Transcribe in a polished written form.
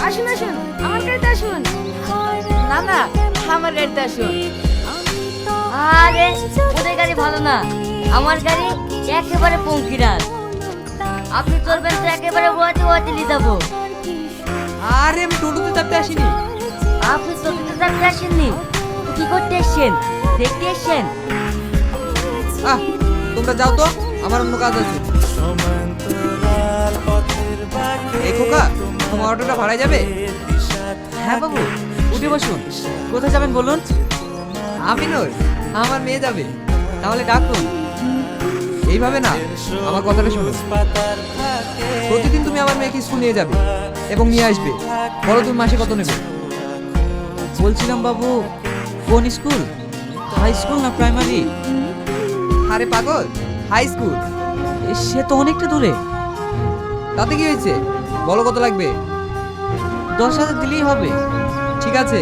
আসুন আসুন, আমার গাড়িতে আসুন। না না, আমার গাড়িতে আসুন। আরে ওদের গাড়ি ভালো না, আমার গাড়ি একেবারে পঙ্কিরাজ। আপনি চলবেন তো একেবারে ওয়াতে ওয়াতে নিয়ে যাবো। আরে আমি টোটোতে চাপতে আসিনি। আপনি চলতে চাপতে আসেননি তো কি করতে এসছেন? দেখতে এসছেন? আহ, তোমরা যাও তো, আমার অন্য কাজ আছে। এই খোকা, তোমার অটোটা ভাড়ায় যাবে? হ্যাঁ বাবু, উঠে বসুন। কোথায় যাবেন বলুন? আমি নই, আমার মেয়ে যাবে। তাহলে ডাকুন। এইভাবে না, আমার কথাটা শোনো। প্রতিদিন তুমি আমার মেয়েকে স্কুল নিয়ে যাবে এবং নিয়ে আসবে। বলো তুমি মাসে কত নেবে? বলছিলাম বাবু, কোন স্কুল? হাই স্কুল না প্রাইমারি? আরে পাগল, হাই স্কুল। সে তো অনেকটা দূরে। তাতে কি হয়েছে? বলো কত লাগবে? 10,000 দিলেই হবে। ঠিক আছে,